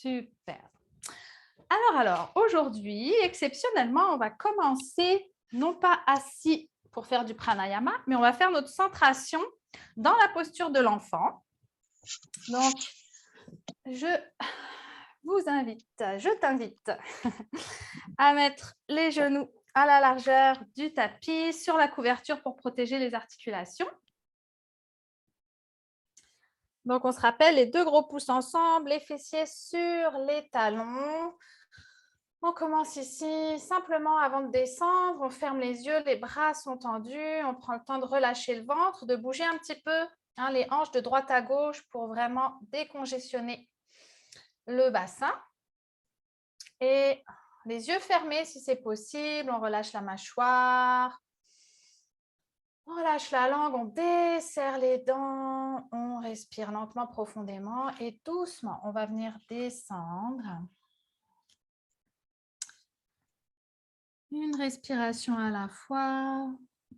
Super. Alors, aujourd'hui, exceptionnellement, on va commencer non pas assis pour faire du pranayama, mais on va faire notre centration dans la posture de l'enfant. Donc, je t'invite à mettre les genoux à la largeur du tapis sur la couverture pour protéger les articulations. Donc, on se rappelle les deux gros pouces ensemble, les fessiers sur les talons. On commence ici, simplement avant de descendre, on ferme les yeux, les bras sont tendus, on prend le temps de relâcher le ventre, de bouger un petit peu les hanches de droite à gauche pour vraiment décongestionner le bassin. Et les yeux fermés si c'est possible, on relâche la mâchoire, on relâche la langue, on desserre les dents, on respire lentement, profondément et doucement, on va venir descendre. Une respiration à la fois.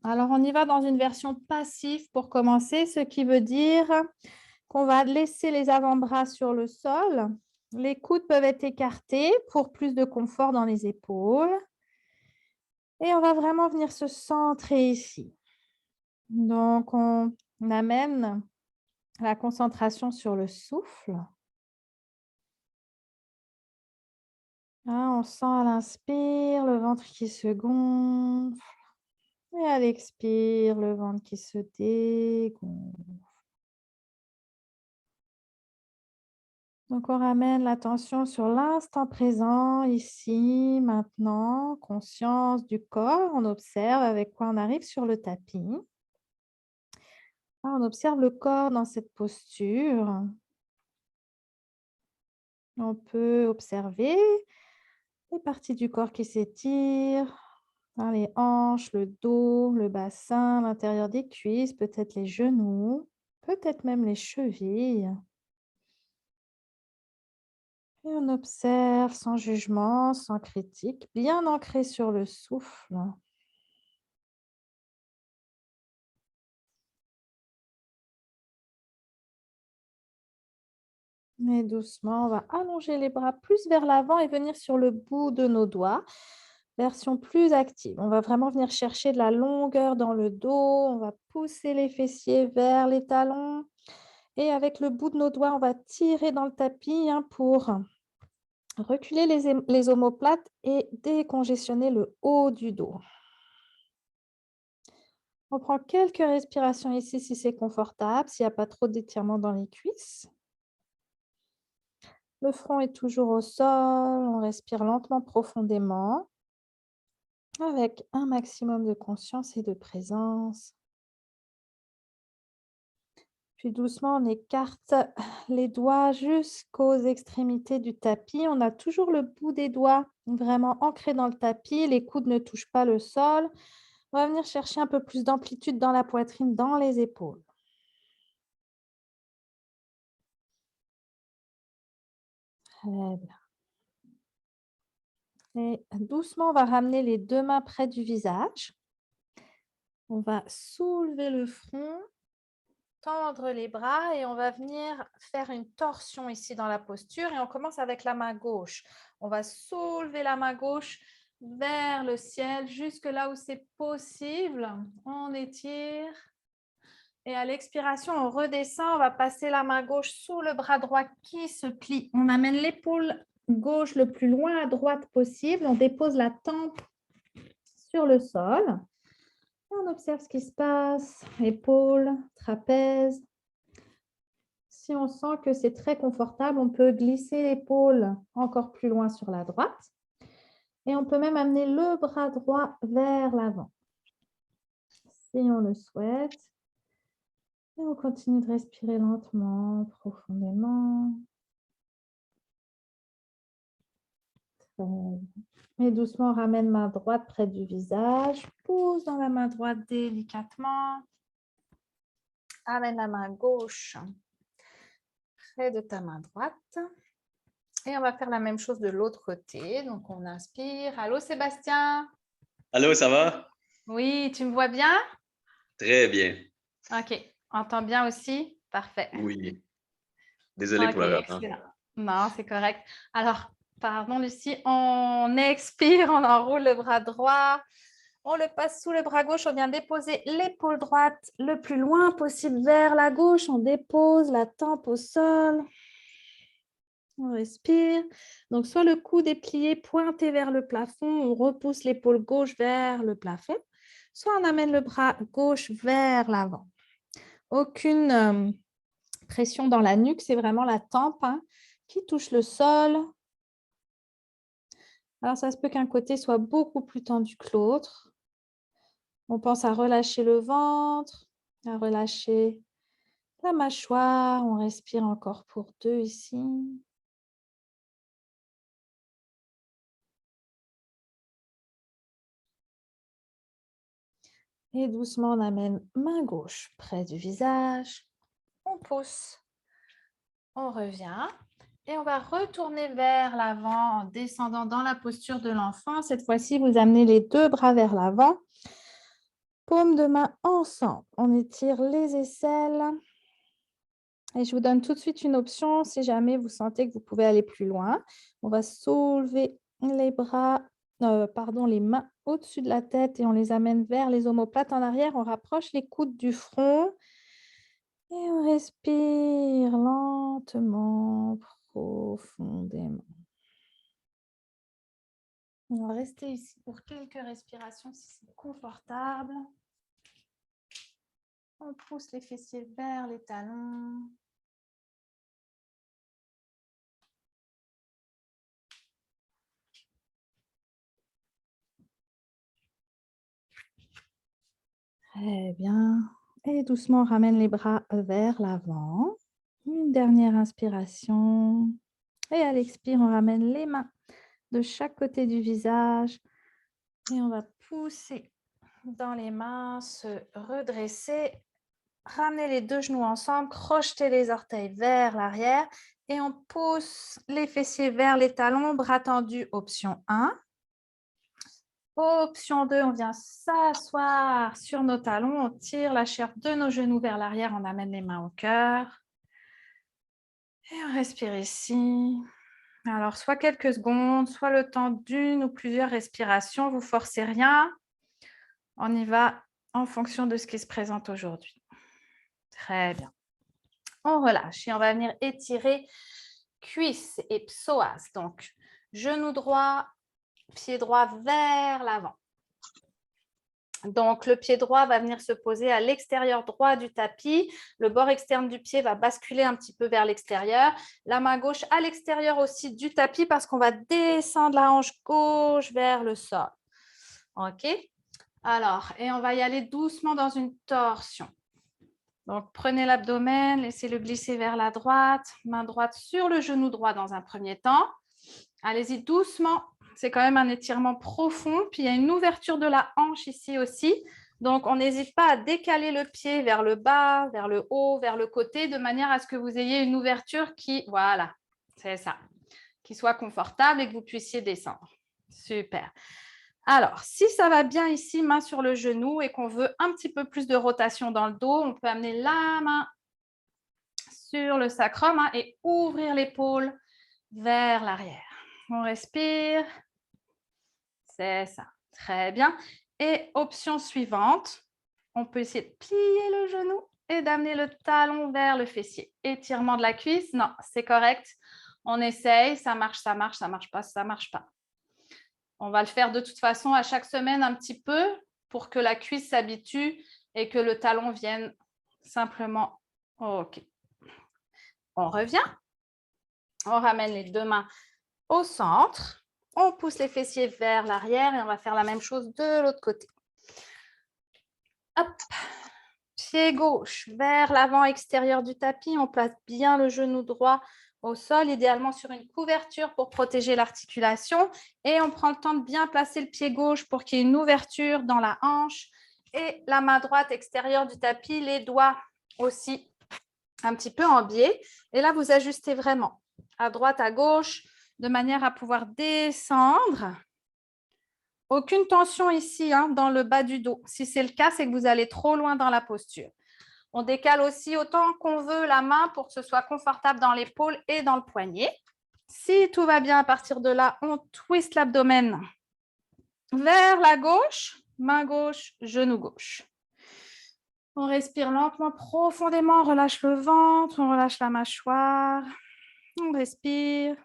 Alors, on y va dans une version passive pour commencer, ce qui veut dire qu'on va laisser les avant-bras sur le sol. Les coudes peuvent être écartés pour plus de confort dans les épaules. Et on va vraiment venir se centrer ici. Donc, on amène la concentration sur le souffle. On sent à l'inspire le ventre qui se gonfle. Et à l'expire, le ventre qui se dégonfle. Donc, on ramène l'attention sur l'instant présent, ici, maintenant, conscience du corps. On observe avec quoi on arrive sur le tapis. On observe le corps dans cette posture. On peut observer les parties du corps qui s'étirent, les hanches, le dos, le bassin, l'intérieur des cuisses, peut-être les genoux, peut-être même les chevilles. Et on observe sans jugement, sans critique, bien ancré sur le souffle. Mais doucement, on va allonger les bras plus vers l'avant et venir sur le bout de nos doigts. Version plus active. On va vraiment venir chercher de la longueur dans le dos. On va pousser les fessiers vers les talons. Et avec le bout de nos doigts, on va tirer dans le tapis pour reculer les omoplates et décongestionner le haut du dos. On prend quelques respirations ici si c'est confortable, s'il n'y a pas trop d'étirement dans les cuisses. Le front est toujours au sol, on respire lentement, profondément, avec un maximum de conscience et de présence. Puis doucement, on écarte les doigts jusqu'aux extrémités du tapis. On a toujours le bout des doigts vraiment ancré dans le tapis. Les coudes ne touchent pas le sol. On va venir chercher un peu plus d'amplitude dans la poitrine, dans les épaules. Très bien. Et doucement, on va ramener les deux mains près du visage. On va soulever le front, tendre les bras et on va venir faire une torsion ici dans la posture. Et on commence avec la main gauche. On va soulever la main gauche vers le ciel, jusque là où c'est possible. On étire. Et à l'expiration, on redescend. On va passer la main gauche sous le bras droit qui se plie. On amène l'épaule gauche le plus loin à droite possible. On dépose la tempe sur le sol. Et on observe ce qui se passe. Épaules, trapèze. Si on sent que c'est très confortable, on peut glisser l'épaule encore plus loin sur la droite. Et on peut même amener le bras droit vers l'avant, si on le souhaite. Et on continue de respirer lentement, profondément. Et doucement, on ramène main droite près du visage. Pousse dans la main droite délicatement. Amène la main gauche près de ta main droite. Et on va faire la même chose de l'autre côté. Donc, on inspire. Allô, Sébastien? Allô, ça va? Oui, tu me vois bien? Très bien. OK. Entends bien aussi? Parfait. Oui. Désolé pour OK, le retard. excellent. Non, c'est correct. Alors, pardon, Lucie, on expire, on enroule le bras droit. On le passe sous le bras gauche. On vient déposer l'épaule droite le plus loin possible vers la gauche. On dépose la tempe au sol. On respire. Donc, soit le coude est plié, pointé vers le plafond. On repousse l'épaule gauche vers le plafond. Soit on amène le bras gauche vers l'avant. Aucune pression dans la nuque. C'est vraiment la tempe qui touche le sol. Alors, ça se peut qu'un côté soit beaucoup plus tendu que l'autre. On pense à relâcher le ventre, à relâcher la mâchoire. On respire encore pour 2 ici. Et doucement, on amène main gauche près du visage. On pousse. On revient. Et on va retourner vers l'avant en descendant dans la posture de l'enfant. Cette fois-ci, vous amenez les 2 bras vers l'avant. Paume de main ensemble. On étire les aisselles. Et je vous donne tout de suite une option si jamais vous sentez que vous pouvez aller plus loin. On va soulever les bras, les mains au-dessus de la tête et on les amène vers les omoplates en arrière. On rapproche les coudes du front et on respire lentement, profondément. On va rester ici pour quelques respirations si c'est confortable. On pousse les fessiers vers les talons. Très bien. Et doucement, on ramène les bras vers l'avant. Une dernière inspiration. Et à l'expire, on ramène les mains de chaque côté du visage. Et on va pousser dans les mains, se redresser. Ramener les 2 genoux ensemble, crocheter les orteils vers l'arrière. Et on pousse les fessiers vers les talons, bras tendus, option 1. Option 2, on vient s'asseoir sur nos talons, on tire la chair de nos genoux vers l'arrière, on amène les mains au cœur. Et on respire ici. Alors, soit quelques secondes, soit le temps d'une ou plusieurs respirations, vous ne forcez rien. On y va en fonction de ce qui se présente aujourd'hui. Très bien. On relâche et on va venir étirer cuisses et psoas. Donc, genou droit, pied droit vers l'avant. Donc, le pied droit va venir se poser à l'extérieur droit du tapis. Le bord externe du pied va basculer un petit peu vers l'extérieur. La main gauche à l'extérieur aussi du tapis parce qu'on va descendre la hanche gauche vers le sol. OK? Alors, et on va y aller doucement dans une torsion. Donc, prenez l'abdomen, laissez-le glisser vers la droite. Main droite sur le genou droit dans un premier temps. Allez-y doucement. C'est quand même un étirement profond. Puis, il y a une ouverture de la hanche ici aussi. Donc, on n'hésite pas à décaler le pied vers le bas, vers le haut, vers le côté, de manière à ce que vous ayez une ouverture qui, voilà, c'est ça, qui soit confortable et que vous puissiez descendre. Super. Alors, si ça va bien ici, main sur le genou, et qu'on veut un petit peu plus de rotation dans le dos, on peut amener la main sur le sacrum et ouvrir l'épaule vers l'arrière. On respire. C'est ça. Très bien. Et option suivante, on peut essayer de plier le genou et d'amener le talon vers le fessier. Étirement de la cuisse, non, c'est correct. On essaye, ça marche pas, ça marche pas. On va le faire de toute façon à chaque semaine un petit peu pour que la cuisse s'habitue et que le talon vienne simplement. OK. On revient. On ramène les 2 mains au centre. On pousse les fessiers vers l'arrière et on va faire la même chose de l'autre côté. Hop. Pied gauche vers l'avant extérieur du tapis. On place bien le genou droit au sol, idéalement sur une couverture pour protéger l'articulation. Et on prend le temps de bien placer le pied gauche pour qu'il y ait une ouverture dans la hanche. Et la main droite extérieure du tapis, les doigts aussi un petit peu en biais. Et là, vous ajustez vraiment à droite, à gauche, de manière à pouvoir descendre. Aucune tension ici dans le bas du dos. Si c'est le cas, c'est que vous allez trop loin dans la posture. On décale aussi autant qu'on veut la main pour que ce soit confortable dans l'épaule et dans le poignet. Si tout va bien, à partir de là, on twist l'abdomen vers la gauche, main gauche, genou gauche. On respire lentement, profondément, on relâche le ventre, on relâche la mâchoire, on respire.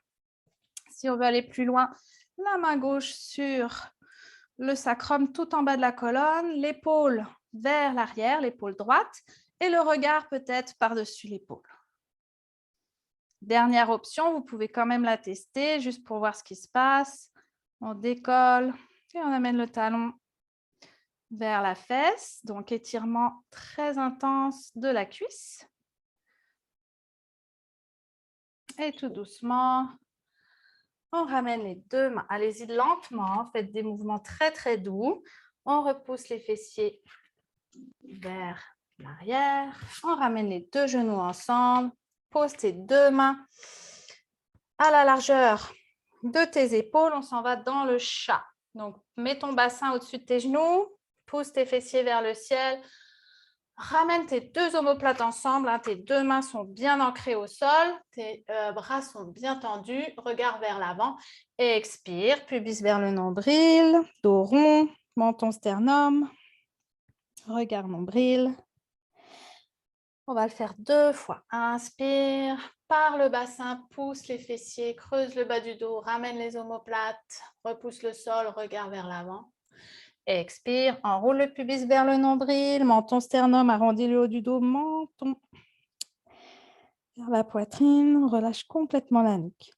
Si on veut aller plus loin, la main gauche sur le sacrum tout en bas de la colonne, l'épaule vers l'arrière, l'épaule droite, et le regard peut-être par-dessus l'épaule. Dernière option, vous pouvez quand même la tester juste pour voir ce qui se passe. On décolle et on amène le talon vers la fesse, donc étirement très intense de la cuisse. Et tout doucement, on ramène les deux mains. Allez-y lentement, faites des mouvements très très doux. On repousse les fessiers vers l'arrière. On ramène les deux genoux ensemble. Pose tes deux mains à la largeur de tes épaules. On s'en va dans le chat. Donc, mets ton bassin au-dessus de tes genoux. Pousse tes fessiers vers le ciel. Ramène tes deux omoplates ensemble. Hein, tes deux mains sont bien ancrées au sol. Tes bras sont bien tendus. Regard vers l'avant. Et expire. Pubis vers le nombril. Dos rond. Menton sternum. Regard nombril. On va le faire 2 fois. Inspire. Par le bassin, pousse les fessiers. Creuse le bas du dos. Ramène les omoplates. Repousse le sol. Regard vers l'avant. Expire, enroule le pubis vers le nombril, menton sternum, arrondis le haut du dos, menton vers la poitrine, relâche complètement la nuque.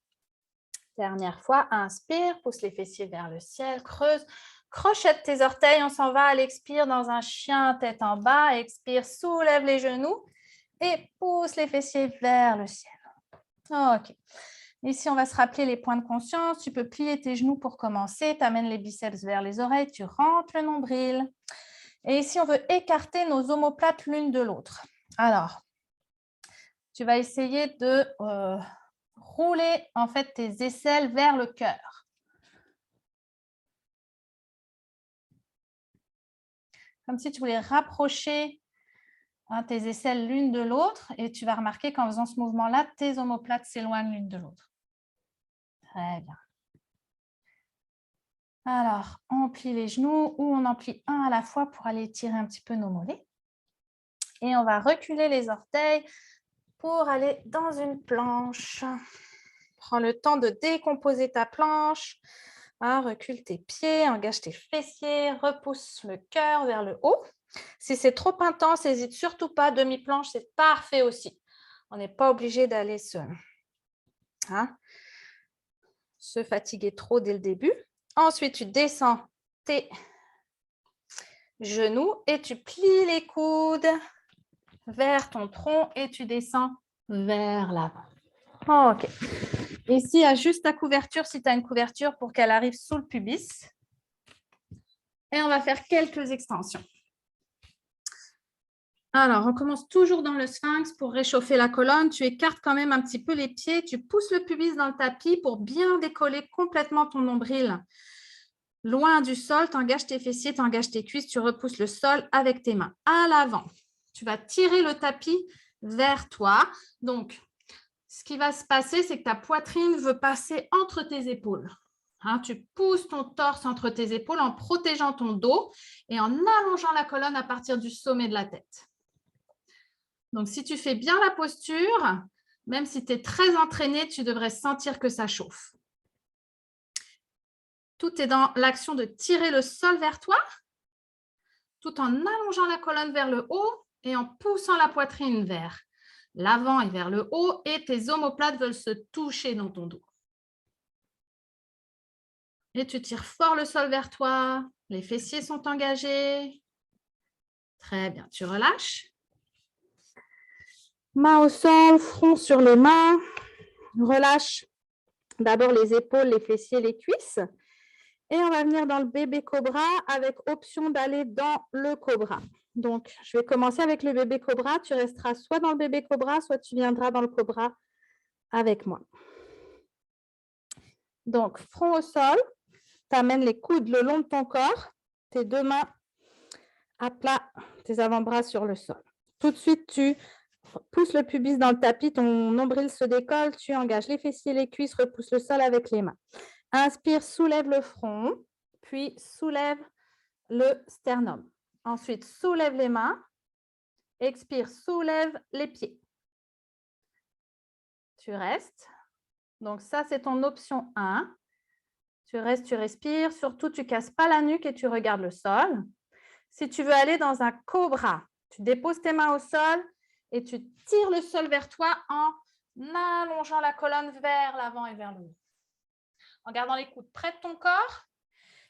Dernière fois, inspire, pousse les fessiers vers le ciel, creuse, crochette tes orteils, on s'en va à l'expire dans un chien tête en bas, expire, soulève les genoux et pousse les fessiers vers le ciel. Ok. Ici, on va se rappeler les points de conscience. Tu peux plier tes genoux pour commencer. Tu amènes les biceps vers les oreilles. Tu rentres le nombril. Et ici, on veut écarter nos omoplates l'une de l'autre. Alors, tu vas essayer de rouler en fait tes aisselles vers le cœur. Comme si tu voulais rapprocher tes aisselles l'une de l'autre. Et tu vas remarquer qu'en faisant ce mouvement-là, tes omoplates s'éloignent l'une de l'autre. Très bien. Alors, on plie les genoux ou on en plie un à la fois pour aller étirer un petit peu nos mollets. Et on va reculer les orteils pour aller dans une planche. Prends le temps de décomposer ta planche. Recule tes pieds, engage tes fessiers, repousse le cœur vers le haut. Si c'est trop intense, n'hésite surtout pas. Demi-planche, c'est parfait aussi. On n'est pas obligé d'aller se fatiguer trop dès le début. Ensuite, tu descends tes genoux et tu plies les coudes vers ton tronc et tu descends vers l'avant. Ok. Ici, ajuste ta couverture si tu as une couverture pour qu'elle arrive sous le pubis. Et on va faire quelques extensions. Alors, on commence toujours dans le sphinx pour réchauffer la colonne. Tu écartes quand même un petit peu les pieds. Tu pousses le pubis dans le tapis pour bien décoller complètement ton nombril. Loin du sol, tu engages tes fessiers, tu engages tes cuisses, tu repousses le sol avec tes mains. À l'avant, tu vas tirer le tapis vers toi. Donc, ce qui va se passer, c'est que ta poitrine veut passer entre tes épaules. Tu pousses ton torse entre tes épaules en protégeant ton dos et en allongeant la colonne à partir du sommet de la tête. Donc, si tu fais bien la posture, même si tu es très entraîné, tu devrais sentir que ça chauffe. Tout est dans l'action de tirer le sol vers toi, tout en allongeant la colonne vers le haut et en poussant la poitrine vers l'avant et vers le haut, et tes omoplates veulent se toucher dans ton dos. Et tu tires fort le sol vers toi, les fessiers sont engagés. Très bien, tu relâches. Main au sol, front sur les mains. Relâche d'abord les épaules, les fessiers, les cuisses. Et on va venir dans le bébé cobra avec option d'aller dans le cobra. Donc, je vais commencer avec le bébé cobra. Tu resteras soit dans le bébé cobra, soit tu viendras dans le cobra avec moi. Donc, front au sol. Tu amènes les coudes le long de ton corps. Tes deux mains à plat, tes avant-bras sur le sol. Tout de suite, tu pousse le pubis dans le tapis, ton nombril se décolle, tu engages les fessiers, les cuisses, repousse le sol avec les mains. Inspire, soulève le front, puis soulève le sternum. Ensuite, soulève les mains. Expire, soulève les pieds. Tu restes. Donc ça, c'est ton option 1. Tu restes, tu respires. Surtout, tu ne casses pas la nuque et tu regardes le sol. Si tu veux aller dans un cobra, tu déposes tes mains au sol et tu tires le sol vers toi en allongeant la colonne vers l'avant et vers le haut. En gardant les coudes près de ton corps,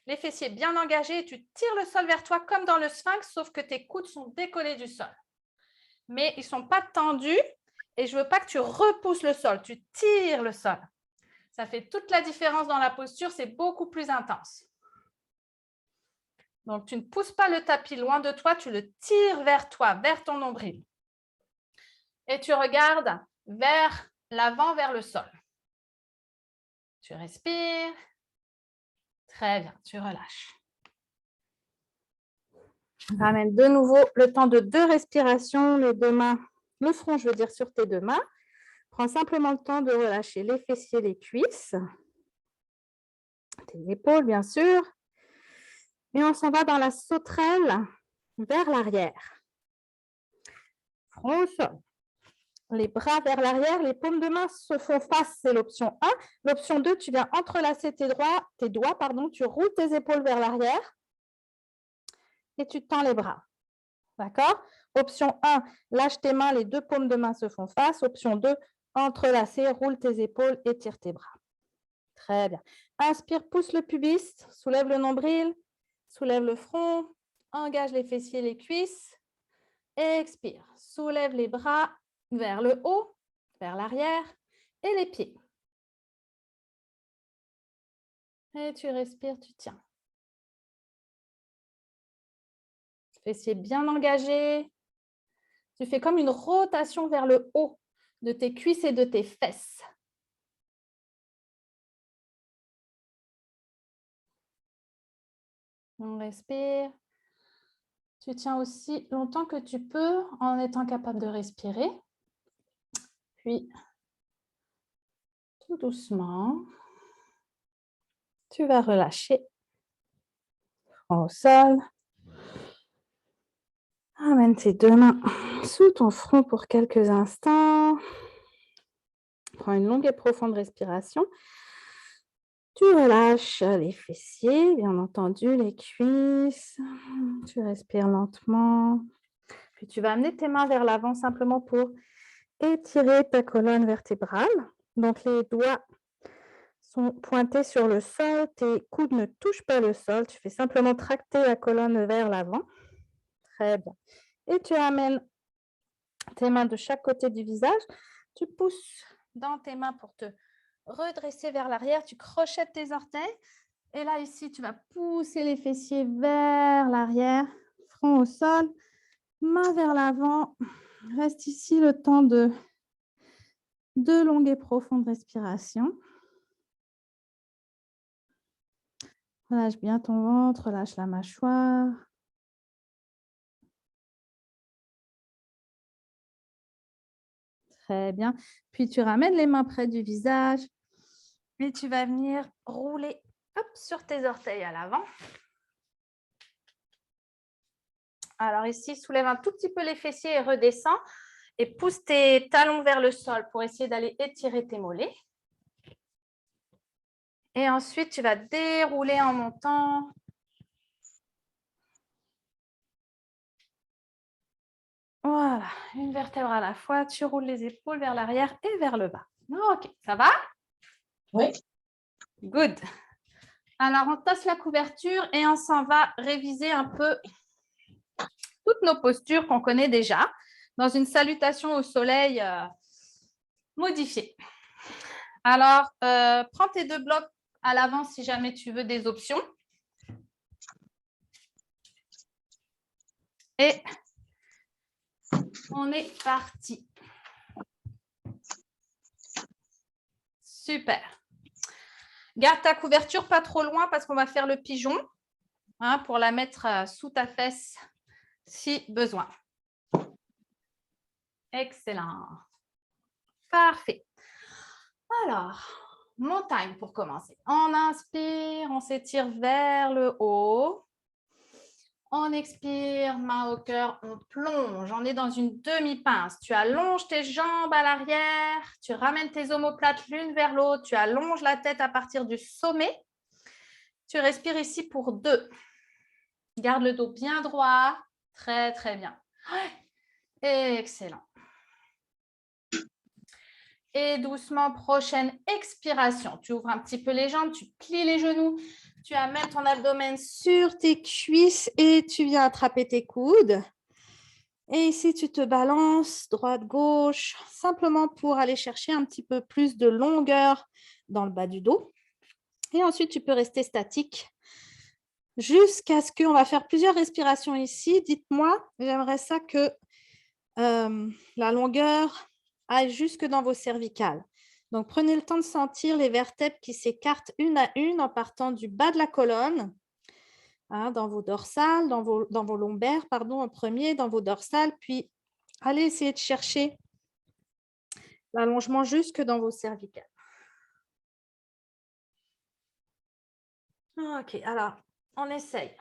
les fessiers bien engagés, et tu tires le sol vers toi comme dans le sphinx, sauf que tes coudes sont décollés du sol. Mais ils ne sont pas tendus et je ne veux pas que tu repousses le sol, tu tires le sol. Ça fait toute la différence dans la posture, c'est beaucoup plus intense. Donc, tu ne pousses pas le tapis loin de toi, tu le tires vers toi, vers ton nombril. Et tu regardes vers l'avant, vers le sol. Tu respires. Très bien, tu relâches. Ramène de nouveau le temps de 2 respirations, les 2 mains, le front, je veux dire, sur tes 2 mains. Prends simplement le temps de relâcher les fessiers, les cuisses, tes épaules, bien sûr. Et on s'en va dans la sauterelle vers l'arrière. Front au sol. Les bras vers l'arrière, les paumes de main se font face, c'est l'option 1. L'option 2, tu viens entrelacer tes doigts, tu roules tes épaules vers l'arrière et tu tends les bras. D'accord? Option 1, lâche tes mains, les 2 paumes de main se font face. Option 2, entrelacer, roule tes épaules et tire tes bras. Très bien. Inspire, pousse le pubis, soulève le nombril, soulève le front, engage les fessiers, les cuisses. Expire, soulève les bras vers le haut, vers l'arrière et les pieds. Et tu respires, tu tiens. Fessiers bien engagés. Tu fais comme une rotation vers le haut de tes cuisses et de tes fesses. On respire. Tu tiens aussi longtemps que tu peux en étant capable de respirer. Puis, tout doucement, tu vas relâcher. Au sol. Amène tes 2 mains sous ton front pour quelques instants. Prends une longue et profonde respiration. Tu relâches les fessiers, bien entendu, les cuisses. Tu respires lentement. Puis tu vas amener tes mains vers l'avant simplement pour étirer ta colonne vertébrale. Donc les doigts sont pointés sur le sol. Tes coudes ne touchent pas le sol. Tu fais simplement tracter la colonne vers l'avant. Très bien. Et tu amènes tes mains de chaque côté du visage. Tu pousses dans tes mains pour te redresser vers l'arrière. Tu crochettes tes orteils. Et là, ici, tu vas pousser les fessiers vers l'arrière. Front au sol. Main vers l'avant. Reste ici le temps de 2 longues et profondes respirations. Relâche bien ton ventre. Relâche la mâchoire. Très bien. Puis, tu ramènes les mains près du visage. Et tu vas venir rouler sur tes orteils à l'avant. Alors ici, soulève un tout petit peu les fessiers et redescends. Et pousse tes talons vers le sol pour essayer d'aller étirer tes mollets. Et ensuite, tu vas dérouler en montant. Voilà, une vertèbre à la fois. Tu roules les épaules vers l'arrière et vers le bas. OK, ça va? Oui. Good. Alors, on tasse la couverture et on s'en va réviser un peu toutes nos postures qu'on connaît déjà dans une salutation au soleil modifiée. Alors, prends tes 2 blocs à l'avant si jamais tu veux des options. Et on est parti. Super. Garde ta couverture pas trop loin parce qu'on va faire le pigeon pour la mettre sous ta fesse si besoin. Excellent. Parfait. Alors, montagne pour commencer. On inspire, on s'étire vers le haut. On expire, main au cœur, on plonge. On est dans une demi-pince. Tu allonges tes jambes à l'arrière. Tu ramènes tes omoplates l'une vers l'autre. Tu allonges la tête à partir du sommet. Tu respires ici pour 2. Garde le dos bien droit. Très, très bien. Excellent. Et doucement, prochaine expiration. Tu ouvres un petit peu les jambes, tu plies les genoux. Tu amènes ton abdomen sur tes cuisses et tu viens attraper tes coudes. Et ici, tu te balances droite-gauche, simplement pour aller chercher un petit peu plus de longueur dans le bas du dos. Et ensuite, tu peux rester statique jusqu'à ce qu'on va faire plusieurs respirations ici. Dites-moi, j'aimerais ça que la longueur aille jusque dans vos cervicales. Donc, prenez le temps de sentir les vertèbres qui s'écartent une à une en partant du bas de la colonne, dans vos dorsales, dans vos lombaires, pardon, en premier, dans vos dorsales, puis allez essayer de chercher l'allongement jusque dans vos cervicales. Ok, alors, on essaye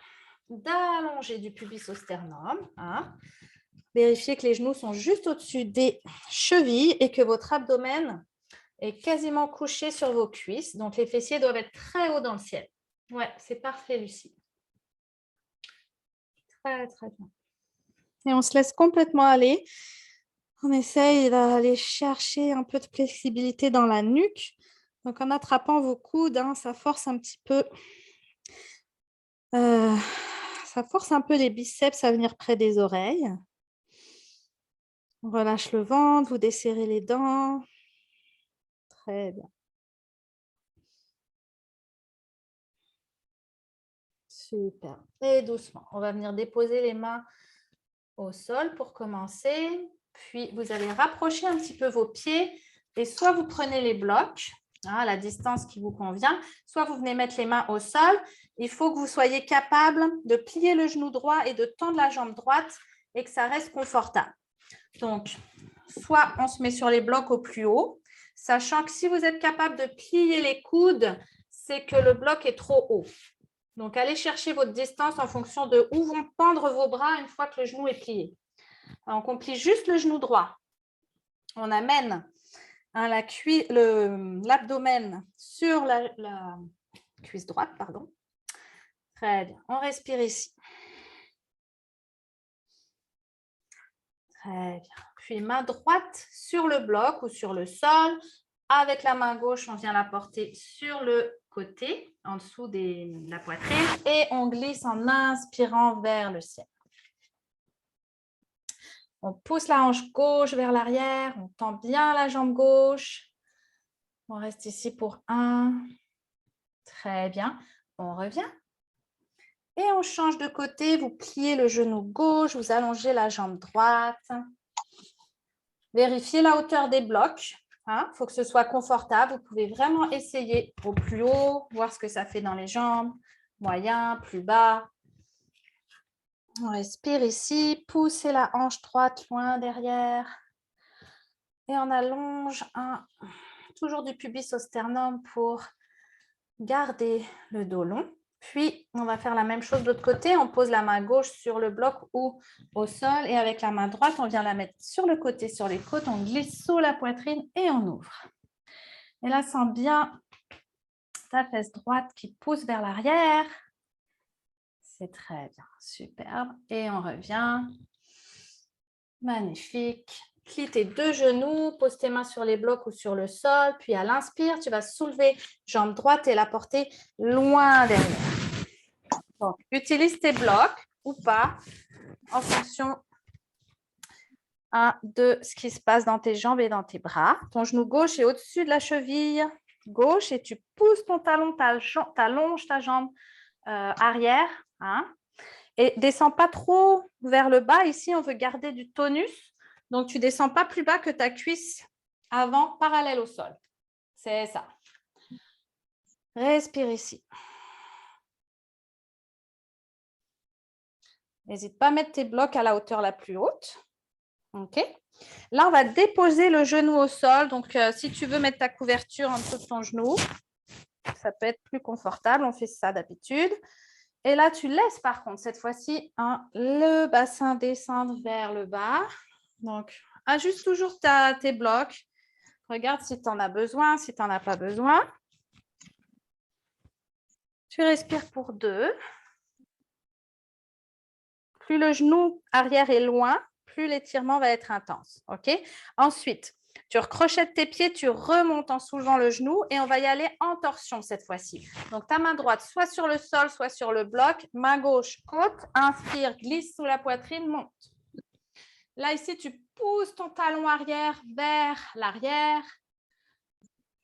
d'allonger du pubis au sternum. Vérifiez que les genoux sont juste au-dessus des chevilles et que votre abdomen est quasiment couché sur vos cuisses. Donc, les fessiers doivent être très haut dans le ciel. Ouais, c'est parfait, Lucie. Très, très bien. Et on se laisse complètement aller. On essaye d'aller chercher un peu de flexibilité dans la nuque. Donc, en attrapant vos coudes, ça force un petit peu. Ça force un peu les biceps à venir près des oreilles. On relâche le ventre, vous desserrez les dents. Très bien. Super. Et doucement, on va venir déposer les mains au sol pour commencer. Puis, vous allez rapprocher un petit peu vos pieds et soit vous prenez les blocs à la distance qui vous convient, soit vous venez mettre les mains au sol. Il faut que vous soyez capable de plier le genou droit et de tendre la jambe droite et que ça reste confortable. Donc, soit on se met sur les blocs au plus haut, sachant que si vous êtes capable de plier les coudes, c'est que le bloc est trop haut. Donc, allez chercher votre distance en fonction de où vont pendre vos bras une fois que le genou est plié. Alors, on plie juste le genou droit. On amène l'abdomen sur la cuisse droite. Pardon. Très bien. On respire ici. Très bien. Puis, main droite sur le bloc ou sur le sol. Avec la main gauche, on vient la porter sur le côté, en dessous de la poitrine. Et on glisse en inspirant vers le ciel. On pousse la hanche gauche vers l'arrière. On tend bien la jambe gauche. On reste ici pour 1. Très bien. On revient. Et on change de côté. Vous pliez le genou gauche. Vous allongez la jambe droite. Vérifiez la hauteur des blocs. Il faut que ce soit confortable. Vous pouvez vraiment essayer au plus haut, voir ce que ça fait dans les jambes. Moyen, plus bas. On respire ici. Poussez la hanche droite loin derrière. Et on allonge toujours du pubis au sternum pour garder le dos long. Puis, on va faire la même chose de l'autre côté. On pose la main gauche sur le bloc ou au sol. Et avec la main droite, on vient la mettre sur le côté, sur les côtes. On glisse sous la poitrine et on ouvre. Et là, sens bien ta fesse droite qui pousse vers l'arrière. C'est très bien, superbe. Et on revient. Magnifique. Plie tes 2 genoux, pose tes mains sur les blocs ou sur le sol. Puis à l'inspire, tu vas soulever jambe droite et la porter loin derrière. Donc, utilise tes blocs ou pas en fonction de ce qui se passe dans tes jambes et dans tes bras. Ton genou gauche est au-dessus de la cheville gauche et tu pousses ton talon, tu allonges ta jambe arrière. Et descends pas trop vers le bas. Ici, on veut garder du tonus. Donc, tu ne descends pas plus bas que ta cuisse avant, parallèle au sol. C'est ça. Respire ici. N'hésite pas à mettre tes blocs à la hauteur la plus haute. OK. Là, on va déposer le genou au sol. Donc, si tu veux mettre ta couverture en dessous de ton genou, ça peut être plus confortable. On fait ça d'habitude. Et là, tu laisses par contre, cette fois-ci, le bassin descendre vers le bas. Donc, ajuste toujours tes blocs. Regarde si tu en as besoin, si tu n'en as pas besoin. Tu respires pour 2. Plus le genou arrière est loin, plus l'étirement va être intense. OK? Ensuite, tu recrochettes tes pieds, tu remontes en soulevant le genou et on va y aller en torsion cette fois-ci. Donc, ta main droite soit sur le sol, soit sur le bloc. Main gauche haute, inspire, glisse sous la poitrine, monte. Là, ici, tu pousses ton talon arrière vers l'arrière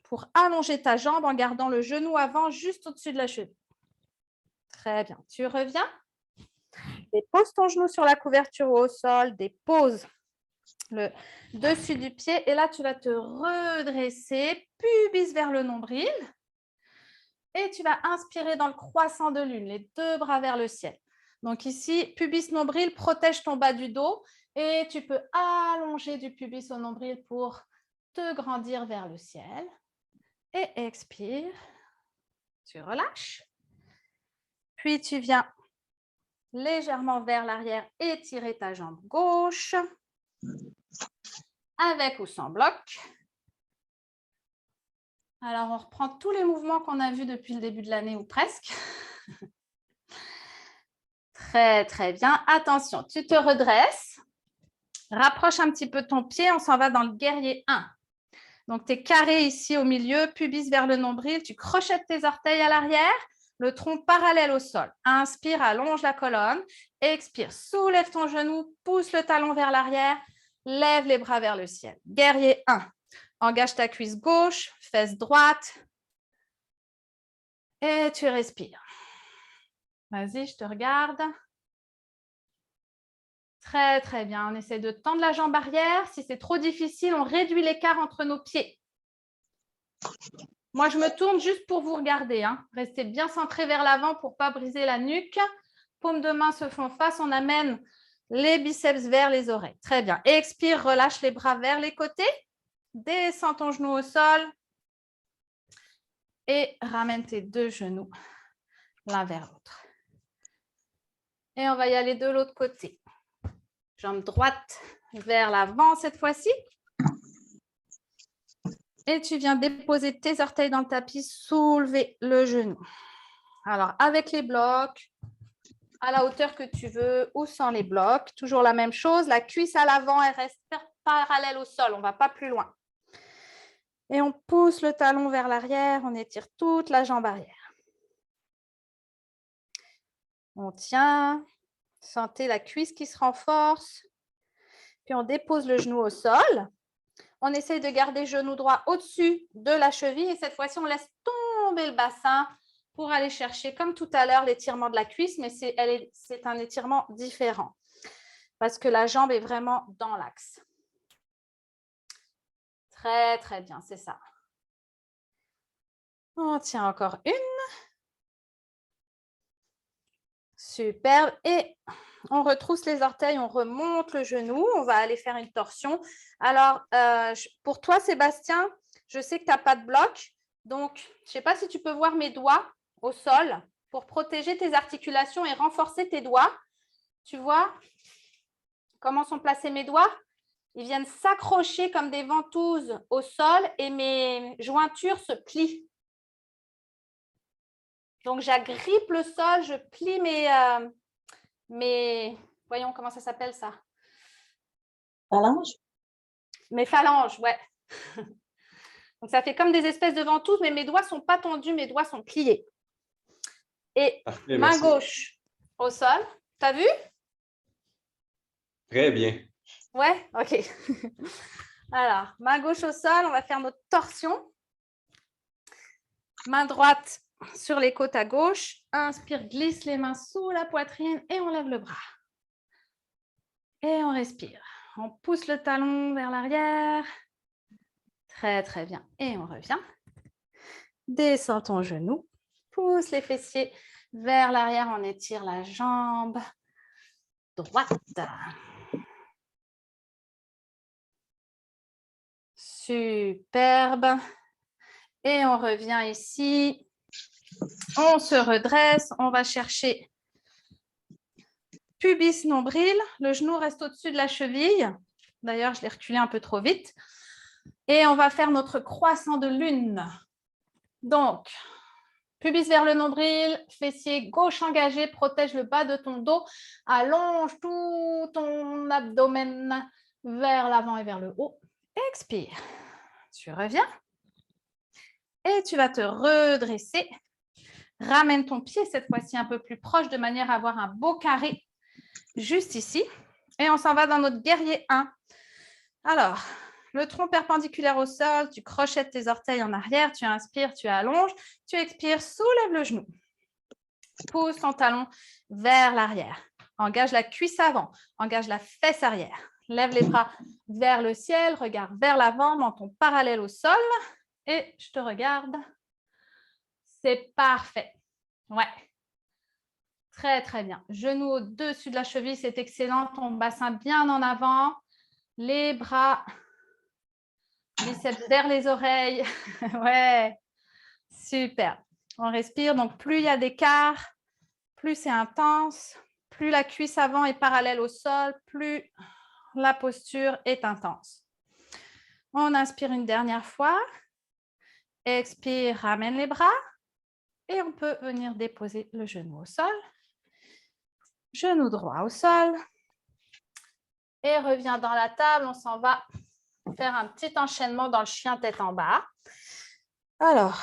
pour allonger ta jambe en gardant le genou avant juste au-dessus de la cheville. Très bien. Tu reviens. Dépose ton genou sur la couverture ou au sol. Dépose le dessus du pied. Et là, tu vas te redresser, pubis vers le nombril. Et tu vas inspirer dans le croissant de lune, les 2 bras vers le ciel. Donc ici, pubis nombril, protège ton bas du dos. Et tu peux allonger du pubis au nombril pour te grandir vers le ciel. Et expire. Tu relâches. Puis tu viens légèrement vers l'arrière, étirer ta jambe gauche. Avec ou sans bloc. Alors, on reprend tous les mouvements qu'on a vus depuis le début de l'année ou presque. Très, très bien. Attention, tu te redresses. Rapproche un petit peu ton pied. On s'en va dans le guerrier 1. Donc, tu es carré ici au milieu, pubis vers le nombril. Tu crochettes tes orteils à l'arrière, le tronc parallèle au sol. Inspire, allonge la colonne. Expire, soulève ton genou, pousse le talon vers l'arrière, lève les bras vers le ciel. Guerrier 1. Engage ta cuisse gauche, fesse droite. Et tu respires. Vas-y, je te regarde. Très, très bien. On essaie de tendre la jambe arrière. Si c'est trop difficile, on réduit l'écart entre nos pieds. Moi, je me tourne juste pour vous regarder. Restez bien centré vers l'avant pour ne pas briser la nuque. Paumes de main se font face. On amène les biceps vers les oreilles. Très bien. Expire, relâche les bras vers les côtés. Descends ton genou au sol. Et ramène tes 2 genoux l'un vers l'autre. Et on va y aller de l'autre côté. Jambe droite vers l'avant cette fois-ci. Et tu viens déposer tes orteils dans le tapis, soulever le genou. Alors, avec les blocs, à la hauteur que tu veux ou sans les blocs, toujours la même chose. La cuisse à l'avant, elle reste parallèle au sol. On ne va pas plus loin. Et on pousse le talon vers l'arrière. On étire toute la jambe arrière. On tient. Sentez la cuisse qui se renforce. Puis on dépose le genou au sol. On essaye de garder le genou droit au-dessus de la cheville. Et cette fois-ci, on laisse tomber le bassin pour aller chercher, comme tout à l'heure, l'étirement de la cuisse. Mais c'est un étirement différent parce que la jambe est vraiment dans l'axe. Très, très bien, c'est ça. On tient encore une. Superbe. Et on retrousse les orteils, on remonte le genou. On va aller faire une torsion. Alors, pour toi, Sébastien, je sais que tu n'as pas de bloc. Donc, je ne sais pas si tu peux voir mes doigts au sol pour protéger tes articulations et renforcer tes doigts. Tu vois comment sont placés mes doigts? Ils viennent s'accrocher comme des ventouses au sol et mes jointures se plient. Donc, j'agrippe le sol, je plie mes... Voyons, comment ça s'appelle ça? Phalanges? Mes phalanges, ouais. Donc, ça fait comme des espèces de ventouses, mais mes doigts ne sont pas tendus, mes doigts sont pliés. Et Parfait, main merci. gauche au sol. Tu as vu? Très bien. Ouais, ok. Alors, main gauche au sol, on va faire notre torsion. Main droite sur les côtes à gauche. Inspire, glisse les mains sous la poitrine et on lève le bras. Et on respire. On pousse le talon vers l'arrière. Très, très bien. Et on revient. Descends ton genou. Pousse les fessiers vers l'arrière. On étire la jambe droite. Superbe. Et on revient ici. On se redresse. On va chercher pubis nombril. Le genou reste au-dessus de la cheville. D'ailleurs, je l'ai reculé un peu trop vite. Et on va faire notre croissant de lune. Donc, pubis vers le nombril, fessier gauche engagé, protège le bas de ton dos, allonge tout ton abdomen vers l'avant et vers le haut. Expire. Tu reviens et tu vas te redresser. Ramène ton pied cette fois-ci un peu plus proche de manière à avoir un beau carré juste ici. Et on s'en va dans notre guerrier 1. Alors, le tronc perpendiculaire au sol, tu crochettes tes orteils en arrière, tu inspires, tu allonges, tu expires, soulève le genou. Pousse ton talon vers l'arrière. Engage la cuisse avant, engage la fesse arrière. Lève les bras vers le ciel, regarde vers l'avant, menton parallèle au sol. Et je te regarde. C'est parfait. Ouais. Très, très bien. Genou au-dessus de la cheville, c'est excellent. Ton bassin bien en avant. Les bras, biceps vers les oreilles. Ouais, super. On respire. Donc, plus il y a d'écart, plus c'est intense, plus la cuisse avant est parallèle au sol, plus la posture est intense. On inspire une dernière fois. Expire, ramène les bras. Et on peut venir déposer le genou au sol. Genou droit au sol. Et reviens dans la table. On s'en va faire un petit enchaînement dans le chien tête en bas. Alors,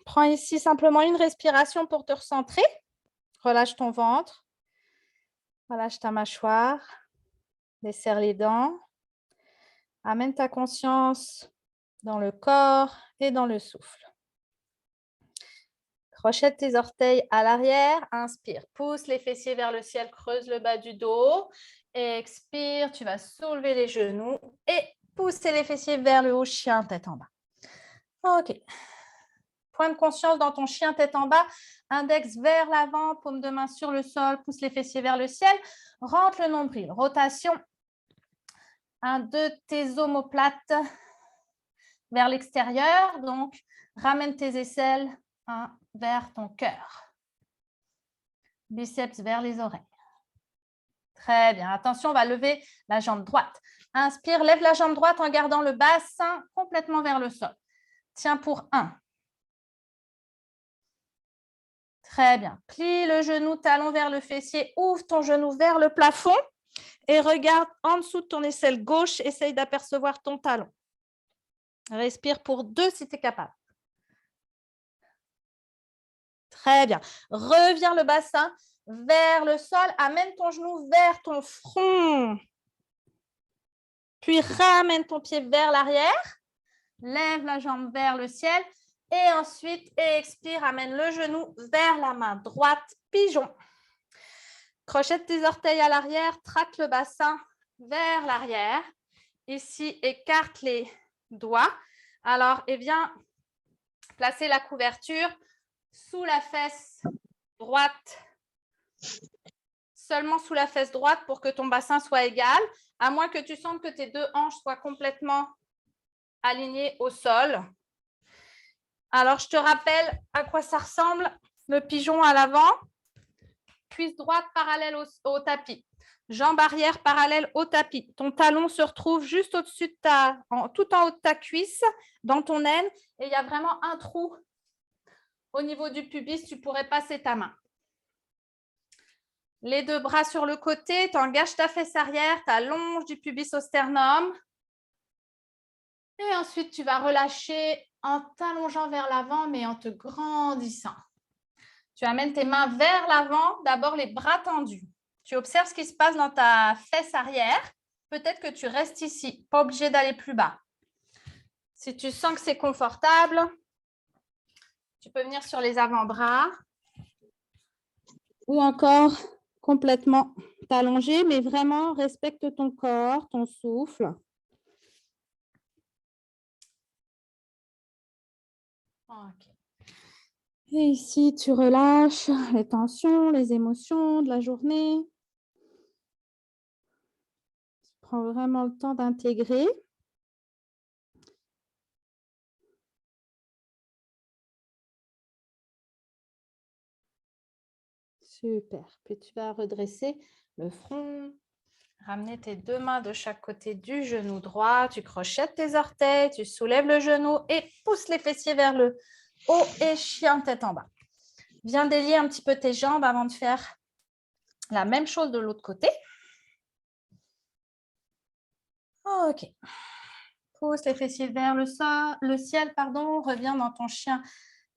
prends ici simplement une respiration pour te recentrer. Relâche ton ventre. Relâche ta mâchoire. Desserre les dents. Amène ta conscience dans le corps et dans le souffle. Crochette tes orteils à l'arrière. Inspire. Pousse les fessiers vers le ciel. Creuse le bas du dos. Expire. Tu vas soulever les genoux et pousser les fessiers vers le haut. Chien tête en bas. OK. Point de conscience dans ton chien tête en bas. Index vers l'avant. Paume de main sur le sol. Pousse les fessiers vers le ciel. Rentre le nombril. Rotation. Un de tes omoplates vers l'extérieur. Donc, ramène tes aisselles vers ton cœur. Biceps vers les oreilles. Très bien. Attention, on va lever la jambe droite. Inspire, lève la jambe droite en gardant le bassin complètement vers le sol. Tiens pour 1. Très bien. Plie le genou, talon vers le fessier. Ouvre ton genou vers le plafond et regarde en dessous de ton aisselle gauche. Essaye d'apercevoir ton talon. Respire pour 2 si tu es capable. Très bien. Reviens le bassin vers le sol. Amène ton genou vers ton front. Puis ramène ton pied vers l'arrière. Lève la jambe vers le ciel. Et ensuite, expire. Amène le genou vers la main droite. Pigeon. Crochette tes orteils à l'arrière. Traque le bassin vers l'arrière. Ici, écarte les doigts. Alors, viens placer la couverture sous la fesse droite, seulement sous la fesse droite pour que ton bassin soit égal, à moins que tu sentes que tes 2 hanches soient complètement alignées au sol. Alors, je te rappelle à quoi ça ressemble, le pigeon à l'avant, cuisse droite parallèle au tapis, jambe arrière parallèle au tapis. Ton talon se retrouve juste au-dessus de tout en haut de ta cuisse, dans ton aine, et il y a vraiment un trou au niveau du pubis, tu pourrais passer ta main. Les 2 bras sur le côté, tu engages ta fesse arrière, tu allonges du pubis au sternum. Et ensuite, tu vas relâcher en t'allongeant vers l'avant, mais en te grandissant. Tu amènes tes mains vers l'avant, d'abord les bras tendus. Tu observes ce qui se passe dans ta fesse arrière. Peut-être que tu restes ici, pas obligé d'aller plus bas. Si tu sens que c'est confortable, tu peux venir sur les avant-bras ou encore complètement t'allonger, mais vraiment respecte ton corps, ton souffle. Okay. Et ici, tu relâches les tensions, les émotions de la journée. Tu prends vraiment le temps d'intégrer. Super. Puis tu vas redresser le front. Ramener tes deux mains de chaque côté du genou droit. Tu crochettes tes orteils, tu soulèves le genou et pousse les fessiers vers le haut et chien tête en bas. Viens délier un petit peu tes jambes avant de faire la même chose de l'autre côté. Ok. Pousse les fessiers vers le ciel. Reviens dans ton chien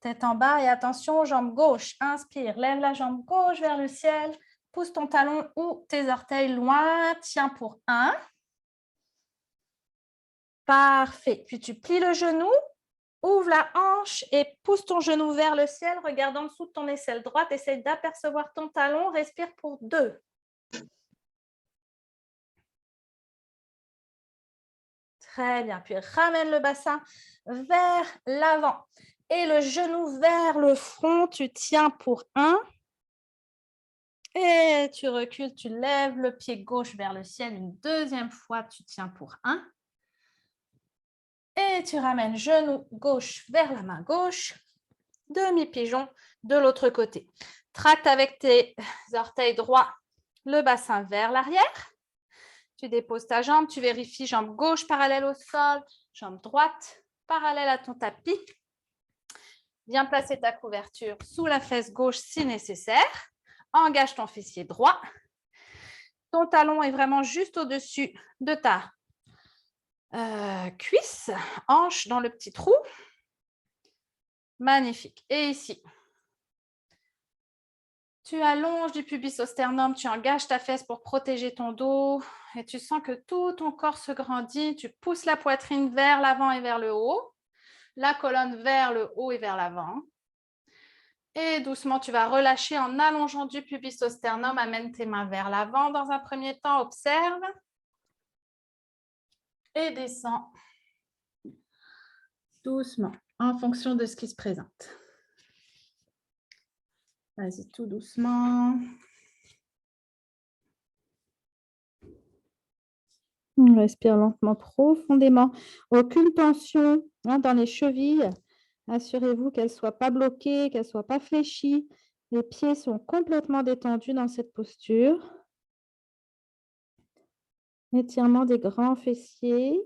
tête en bas et attention, jambe gauche. Inspire, lève la jambe gauche vers le ciel. Pousse ton talon ou tes orteils loin. Tiens pour 1. Parfait. Puis tu plies le genou, ouvre la hanche et pousse ton genou vers le ciel. Regarde en dessous de ton aisselle droite. Essaye d'apercevoir ton talon. Respire pour 2. Très bien. Puis ramène le bassin vers l'avant et le genou vers le front. Tu tiens pour 1. Et tu recules, tu lèves le pied gauche vers le ciel. Une deuxième fois, tu tiens pour 1. Et tu ramènes genou gauche vers la main gauche. Demi-pigeon de l'autre côté. Tracte avec tes orteils droits le bassin vers l'arrière. Tu déposes ta jambe, tu vérifies jambe gauche parallèle au sol, jambe droite parallèle à ton tapis. Viens placer ta couverture sous la fesse gauche si nécessaire. Engage ton fessier droit. Ton talon est vraiment juste au-dessus de ta cuisse, hanche dans le petit trou. Magnifique. Et ici, tu allonges du pubis au sternum, tu engages ta fesse pour protéger ton dos et tu sens que tout ton corps se grandit. Tu pousses la poitrine vers l'avant et vers le haut, la colonne vers le haut et vers l'avant. Et doucement, tu vas relâcher en allongeant du pubis au sternum. Amène tes mains vers l'avant dans un premier temps. Observe. Et descends doucement en fonction de ce qui se présente. Vas-y, tout doucement. On respire lentement, profondément. Aucune tension dans les chevilles. Assurez-vous qu'elles ne soient pas bloquées, qu'elles ne soient pas fléchies. Les pieds sont complètement détendus dans cette posture. Étirement des grands fessiers,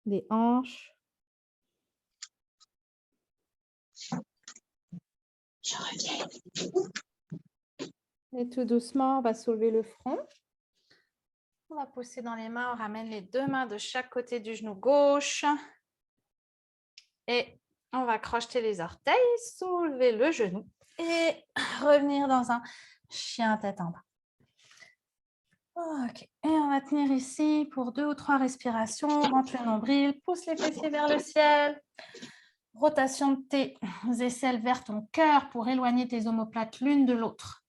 des hanches. Je reviens. Et tout doucement, on va soulever le front. On va pousser dans les mains, on ramène les deux mains de chaque côté du genou gauche. Et on va crocheter les orteils, soulever le genou et revenir dans un chien tête en bas. Ok, et on va tenir ici pour 2 ou 3 respirations. Rentre le nombril, pousse les fessiers vers le ciel. Rotation de tes aisselles vers ton cœur pour éloigner tes omoplates l'une de l'autre.